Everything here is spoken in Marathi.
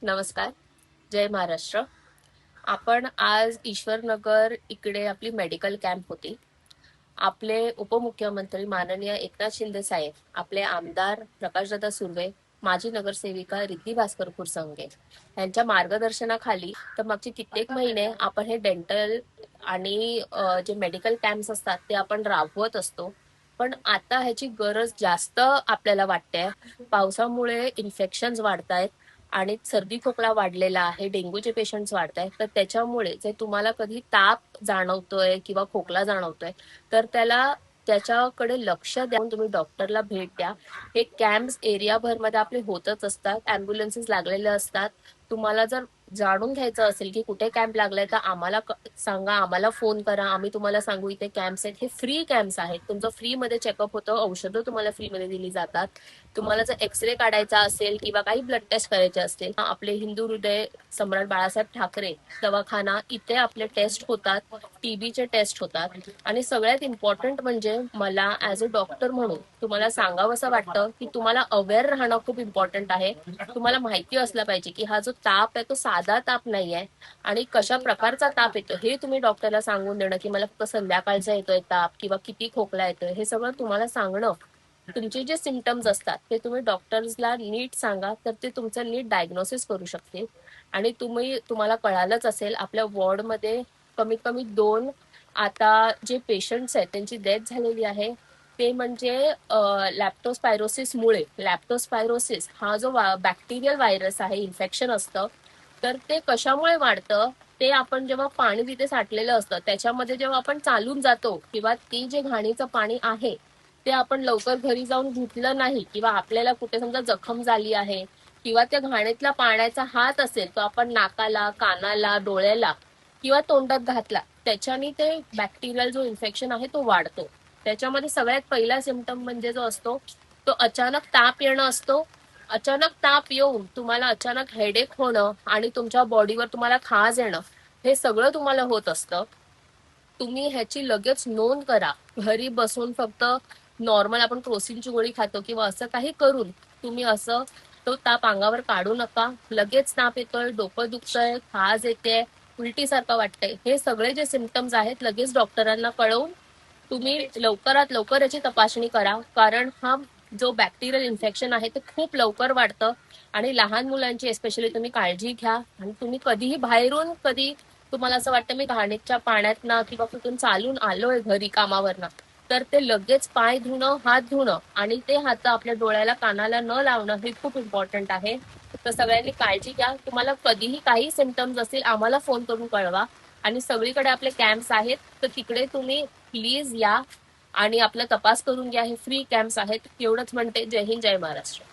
नमस्कार. जय महाराष्ट्र. आपण आज ईश्वरनगर इकडे आपली मेडिकल कॅम्प होती. आपले उपमुख्यमंत्री माननीय एकनाथ शिंदे साहेब, आपले आमदार प्रकाशदादा सुर्वे, माजी नगरसेविका रिद्धी भास्कर फुरसंगे यांच्या मार्गदर्शनाखाली तर मागचे कित्येक महिने आपण हे डेंटल आणि जे मेडिकल कॅम्प्स असतात ते आपण राबवत असतो. पण आता ह्याची गरज जास्त आपल्याला वाटते. पावसामुळे इन्फेक्शन्स वाढतायत आणि सर्दी खोकला वाढलेला आहे, डेंग्यूचे पेशंट्स वाढत आहेत. तर त्याच्यामुळे जे तुम्हाला कधी ताप जाणवतोय किंवा खोकला जाणवतोय तर त्याच्याकडे लक्ष द्यावून तुम्ही डॉक्टरला भेट द्या. हे कॅम्प्स एरियाभरमध्ये आपले होतच असतात, अँब्युलन्सेस लागलेले असतात. तुम्हाला जर जाणून घ्यायचं असेल की कुठे कॅम्प लागलाय तर आम्हाला सांगा, आम्हाला फोन करा, आम्ही तुम्हाला सांगू. इथे कॅम्प्स आहेत, हे फ्री कॅम्प्स आहेत. तुमचं फ्रीमध्ये चेकअप होतं, औषधं तुम्हाला फ्रीमध्ये दिली जातात. तुम्हाला जर एक्सरे काढायचा असेल किंवा काही ब्लड टेस्ट करायचे असतील, आपले हिंदू हृदय सम्राट बाळासाहेब ठाकरे दवाखाना इथे आपले टेस्ट होतात, टीबीचे टेस्ट होतात. आणि सगळ्यात इम्पॉर्टंट म्हणजे मला ऍज अ डॉक्टर म्हणून तुम्हाला सांगावं असं वाटतं की तुम्हाला अवेअर राहणं खूप इम्पॉर्टंट आहे. तुम्हाला माहिती असलं पाहिजे की हा जो ताप आहे तो साधा ताप नाही आहे आणि कशा प्रकारचा ताप येतो हे तुम्ही डॉक्टरला सांगून देणं, की मला फक्त संध्याकाळचा येतोय ताप किंवा किती खोकला येतोय, हे सगळं तुम्हाला सांगणं. तुमचे जे सिमटम्स असतात ते तुम्ही डॉक्टर्सला नीट सांगा, तर ते तुमचं नीट डायग्नोसिस करू शकतील. आणि तुम्हाला कळालंच असेल, आपल्या वॉर्डमध्ये कमीत कमी 2 आता जे पेशंट्स आहेत त्यांची डेथ झालेली आहे. ते म्हणजे लॅप्टोस्पायरोसिसमुळे. लॅप्टोस्पायरोसिस हा जो बॅक्टेरियल व्हायरस आहे, इन्फेक्शन असतं. तर ते कशामुळे वाढतं, ते आपण जेव्हा पाणी तिथे साठलेलं असतं त्याच्यामध्ये जेव्हा आपण चालून जातो किंवा ते जे घाणीचं पाणी आहे ते आपण लवकर घरी जाऊन धुतलं नाही किंवा आपल्याला कुठे समजा जखम झाली आहे किंवा त्या घाणीतल्या पाण्याचा हात असेल तो आपण नाकाला, कानाला, डोळ्याला किंवा तोंडात घातला, त्याच्याने ते बॅक्टेरियल जो इन्फेक्शन आहे तो वाढतो. त्याच्यामध्ये सगळ्यात पहिला सिम्पटम म्हणजे जो असतो तो अचानक ताप येणं असतो. अचानक ताप येऊन तुम्हाला अचानक हेडेक होणं आणि तुमच्या बॉडीवर तुम्हाला खाज येणं, हे सगळं तुम्हाला होत असतं. तुम्ही ह्याची लगेच नोंद करा. घरी बसून फक्त नॉर्मल आपण क्रोसिनची गोळी खातो किंवा असं काही करून तुम्ही असं तो ताप अंगावर काढू नका. लगेच ताप येतोय, डोकं दुखतंय, खाज येते, उलटीसारखं वाटतंय, हे सगळे जे सिम्पटम्स आहेत लगेच डॉक्टरांना कळवून तुम्ही लवकरात लवकर याची तपासणी करा. कारण हा जो बॅक्टेरियल इन्फेक्शन आहे ते खूप लवकर वाढतं. आणि लहान मुलांची एस्पेशली तुम्ही काळजी घ्या. आणि तुम्ही कधीही बाहेरून कधी तुम्हाला असं वाटतं मी घाणीच्या पाण्यातनं किंवा कुठून चालून आलोय घरी कामावरनं, तर ते लगेच पाय धुणं, हात धुणं आणि ते हात आपल्या डोळ्याला, कानाला न लावणं हे खूप इम्पॉर्टंट आहे. तर सगळ्यांनी काळजी घ्या. तुम्हाला कधीही काही सिम्पटम्स असतील आम्हाला फोन करून कळवा. आणि सगळीकडे आपले कॅम्प्स आहेत, तर तिकडे तुम्ही प्लीज या आणि आपला तपास करून घ्या. हे फ्री कॅम्प्स आहेत. एवढंच म्हणते. जय हिंद, जय महाराष्ट्र.